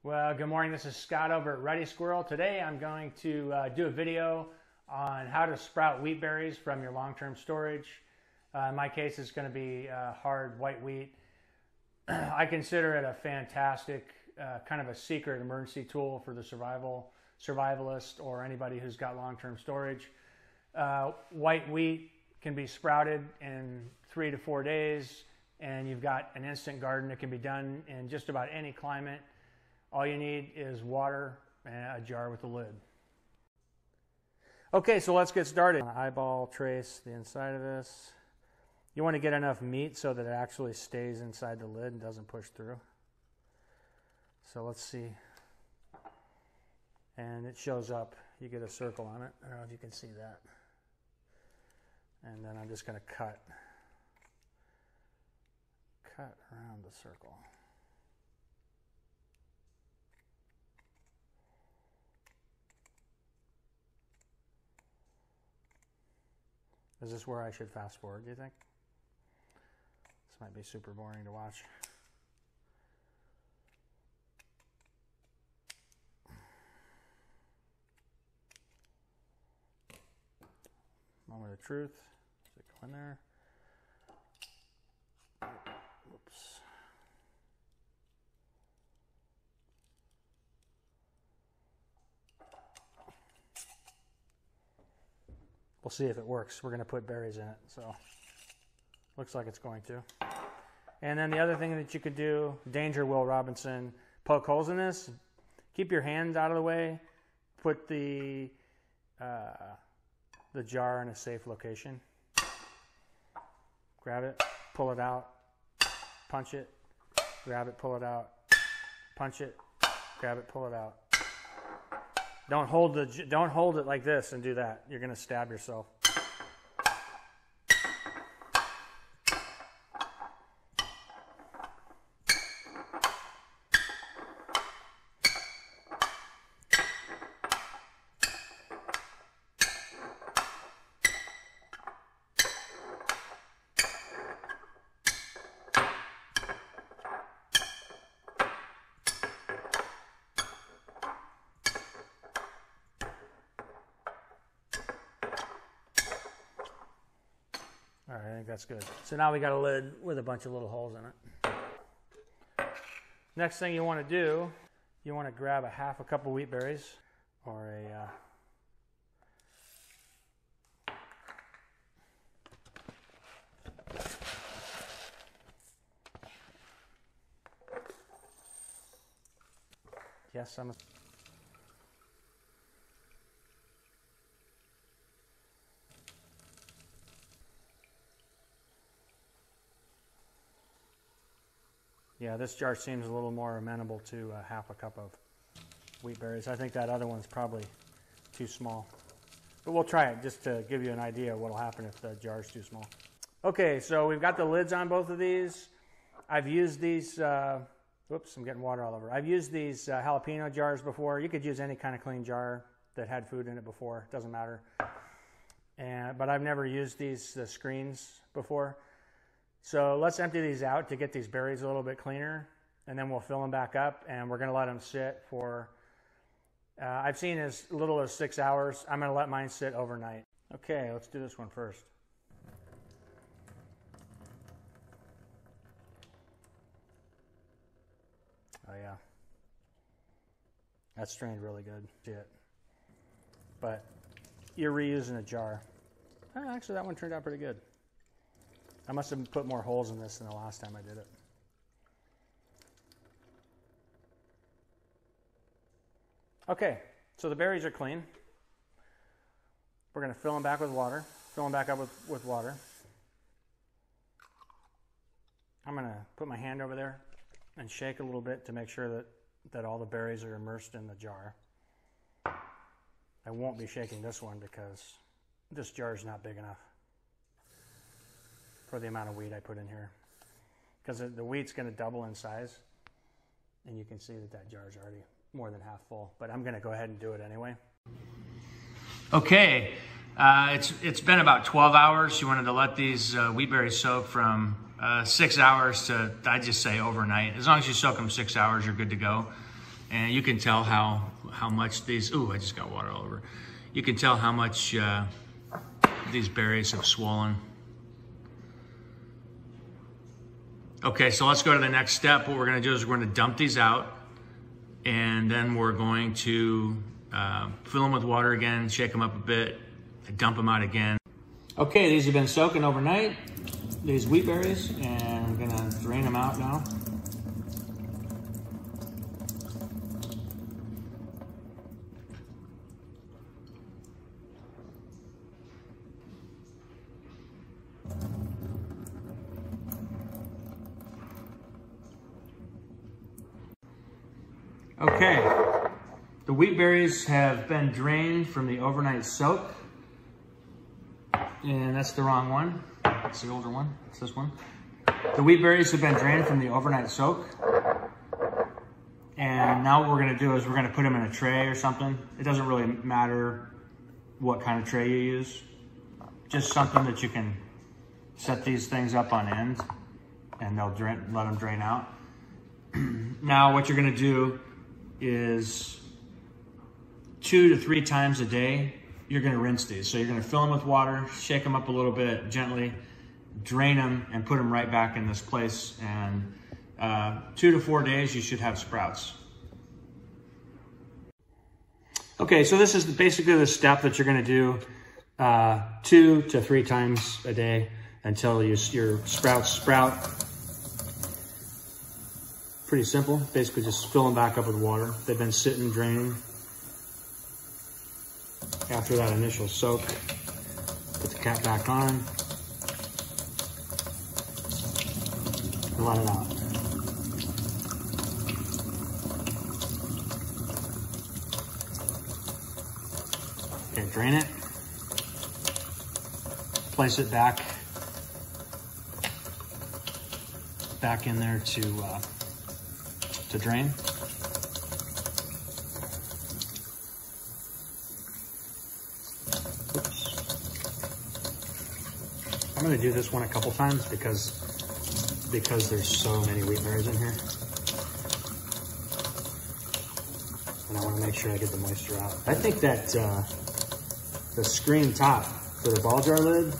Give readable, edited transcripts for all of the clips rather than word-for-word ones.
Well, good morning. This is Scott over at Ready Squirrel. Today I'm going to do a video on how to sprout wheat berries from your long-term storage. In my case, it's going to be hard white wheat. I consider it a fantastic kind of a secret emergency tool for the survivalist or anybody who's got long-term storage. White wheat can be sprouted in 3 to 4 days, and you've got an instant garden. It can be done in just about any climate. All you need is water and a jar with a lid. Okay, so let's get started. Eyeball trace the inside of this. You want to get enough meat so that it actually stays inside the lid and doesn't push through. So let's see. And it shows up. You get a circle on it. I don't know if you can see that. And then I'm just going to cut around the circle. Is this where I should fast forward, do you think? This might be super boring to watch. Moment of truth. Does it go in there? Whoops. We'll see if it works. We're going to put berries in it, so looks like it's going to. And then the other thing that you could do, danger Will Robinson, poke holes in this. Keep your hands out of the way. Put the jar in a safe location. Grab it, pull it out, punch it, grab it, pull it out, punch it, grab it, pull it out. Don't hold it like this and do that. You're going to stab yourself. All right, I think that's good. So now we got a lid with a bunch of little holes in it. Next thing you want to do, you want to grab a cup of wheat berries or yes, I'm a Yeah, this jar seems a little more amenable to half a cup of wheat berries. I think that other one's probably too small. But we'll try it just to give you an idea of what will happen if the jar's too small. Okay, so we've got the lids on both of these. I've used these, whoops, I'm getting water all over. I've used these jalapeno jars before. You could use any kind of clean jar that had food in it before. It doesn't matter. But I've never used these screens before. So let's empty these out to get these berries a little bit cleaner, and then we'll fill them back up, and we're going to let them sit for, I've seen as little as 6 hours. I'm going to let mine sit overnight. Okay, let's do this one first. Oh yeah, that strained really good. See it. But you're reusing a jar. Oh, actually, that one turned out pretty good. I must have put more holes in this than the last time I did it. Okay, so the berries are clean. We're going to fill them back with water. Fill them back up with water. I'm going to put my hand over there and shake a little bit to make sure that all the berries are immersed in the jar. I won't be shaking this one because this jar is not big enough for the amount of wheat I put in here, because the wheat's going to double in size, and you can see that jar is already more than half full, but I'm going to go ahead and do it anyway. Okay, it's been about 12 hours. You wanted to let these wheat berries soak from 6 hours to, I'd just say overnight. As long as you soak them 6 hours, you're good to go. And you can tell how much these, ooh, I just got water all over. You can tell how much these berries have swollen. Okay, so let's go to the next step. What we're gonna do is we're gonna dump these out, and then we're going to fill them with water again, shake them up a bit, dump them out again. Okay, these have been soaking overnight, these wheat berries, and I'm gonna drain them out now. Okay, the wheat berries have been drained from the overnight soak. And that's the wrong one. That's the older one. It's this one. The wheat berries have been drained from the overnight soak. And now what we're gonna do is we're gonna put them in a tray or something. It doesn't really matter what kind of tray you use. Just something that you can set these things up on end and they'll let them drain out. Now what you're gonna do is 2 to 3 times a day, you're gonna rinse these. So you're gonna fill them with water, shake them up a little bit gently, drain them, and put them right back in this place. And 2 to 4 days, you should have sprouts. Okay, so this is basically the step that you're gonna do 2 to 3 times a day until your sprouts sprout. Pretty simple. Basically just fill them back up with water. They've been sitting, draining. After that initial soak, put the cap back on and let it out. Okay, drain it. Place it back in there to drain. Oops. I'm going to do this one a couple times because there's so many wheat berries in here. And I want to make sure I get the moisture out. I think that the screen top for the ball jar lid,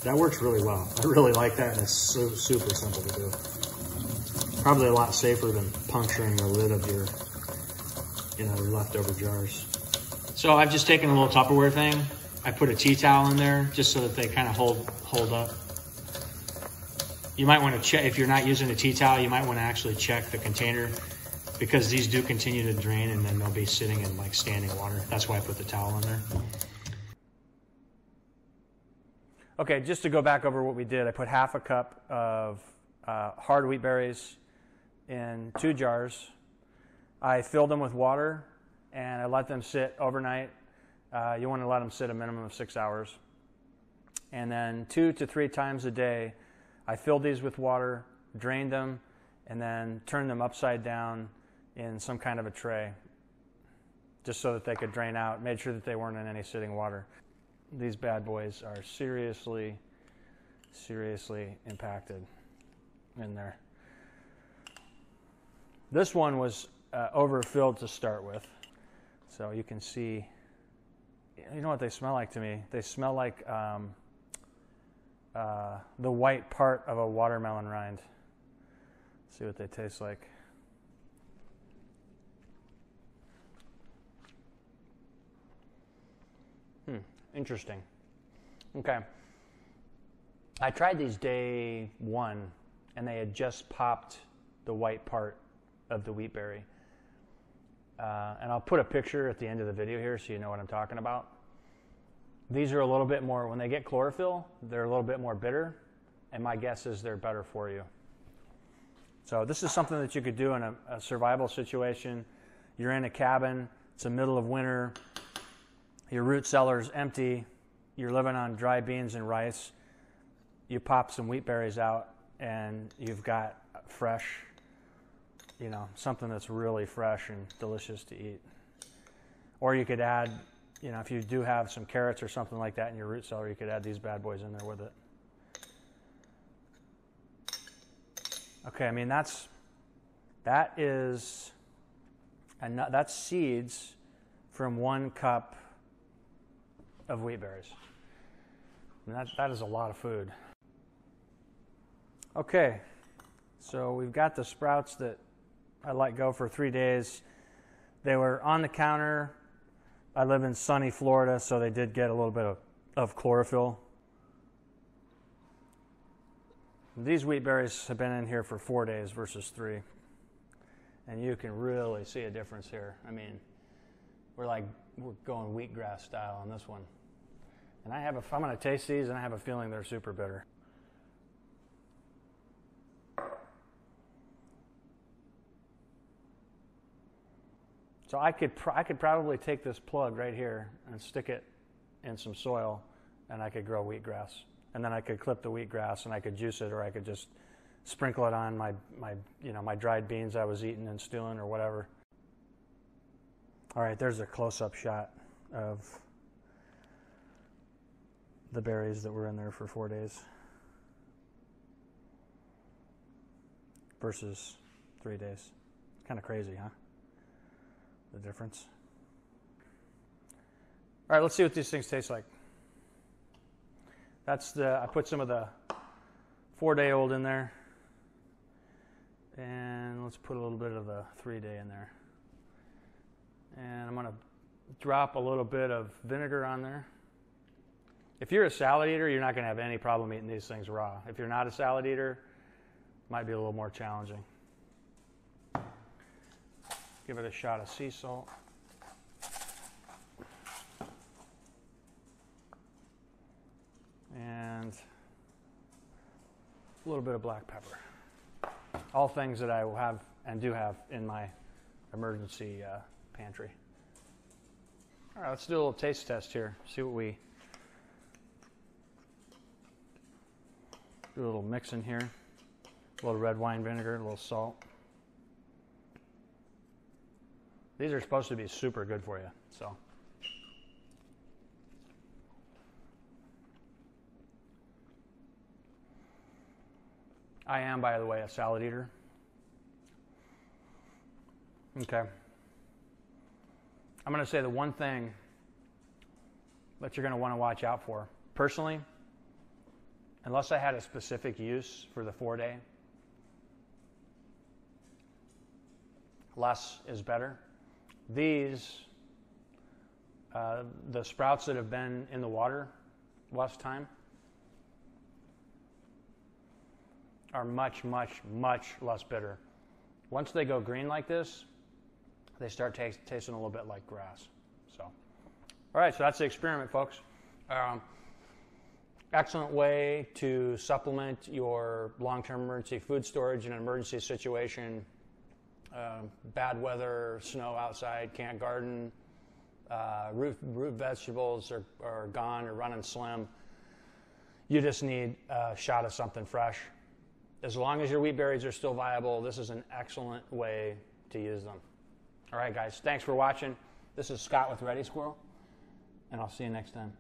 that works really well. I really like that, and it's super simple to do. Probably a lot safer than puncturing the lid of your, your leftover jars. So I've just taken a little Tupperware thing. I put a tea towel in there just so that they kind of hold up. You might want to check, if you're not using a tea towel, you might want to actually check the container because these do continue to drain and then they'll be sitting in like standing water. That's why I put the towel in there. Okay, just to go back over what we did, I put half a cup of hard wheat berries in 2 jars. I filled them with water and I let them sit overnight. You want to let them sit a minimum of 6 hours. And then 2 to 3 times a day, I filled these with water, drained them, and then turned them upside down in some kind of a tray, just so that they could drain out, made sure that they weren't in any sitting water. These bad boys are seriously impacted in there. This one was overfilled to start with. So you can see, you know what they smell like to me? They smell like the white part of a watermelon rind. Let's see what they taste like. Interesting. Okay. I tried these day 1, and they had just popped the white part of the wheat berry. And I'll put a picture at the end of the video here so you know what I'm talking about. These are a little bit more, when they get chlorophyll, they're a little bit more bitter, and my guess is they're better for you. So this is something that you could do in a survival situation. You're in a cabin, it's the middle of winter, your root cellar's empty, you're living on dry beans and rice, you pop some wheat berries out, and you've got fresh, something that's really fresh and delicious to eat. Or you could add, if you do have some carrots or something like that in your root cellar, you could add these bad boys in there with it. Okay, I mean, that is And that's seeds from 1 cup of wheat berries. And that is a lot of food. Okay, so we've got the sprouts that I let go for 3 days. They were on the counter. I live in sunny Florida, so they did get a little bit of chlorophyll. These wheat berries have been in here for 4 days versus 3. And you can really see a difference here. I mean, we're going wheatgrass style on this one. And I'm going to taste these, and I have a feeling they're super bitter. So I could probably take this plug right here and stick it in some soil, and I could grow wheatgrass. And then I could clip the wheatgrass, and I could juice it, or I could just sprinkle it on my dried beans I was eating and stewing or whatever. All right, there's a close-up shot of the berries that were in there for 4 days versus 3 days. Kind of crazy, huh? The difference. All right, let's see what these things taste like. I put some of the 4-day-old in there. And let's put a little bit of the 3-day in there. And I'm going to drop a little bit of vinegar on there. If you're a salad eater, you're not going to have any problem eating these things raw. If you're not a salad eater, it might be a little more challenging. Give it a shot of sea salt. And a little bit of black pepper. All things that I will have and do have in my emergency pantry. All right, let's do a little taste test here. See what we do. A little mix in here. A little red wine vinegar, a little salt. These are supposed to be super good for you, so. I am, by the way, a salad eater. Okay. I'm going to say the one thing that you're going to want to watch out for. Personally, unless I had a specific use for the 4-day, less is better. These, the sprouts that have been in the water less time, are much, much, much less bitter. Once they go green like this, they start tasting a little bit like grass. So, all right, so that's the experiment, folks. Excellent way to supplement your long-term emergency food storage in an emergency situation. Bad weather, snow outside, can't garden, root vegetables are gone or running slim. You just need a shot of something fresh. As long as your wheat berries are still viable, this is an excellent way to use them. All right, guys, thanks for watching. This is Scott with Ready Squirrel, and I'll see you next time.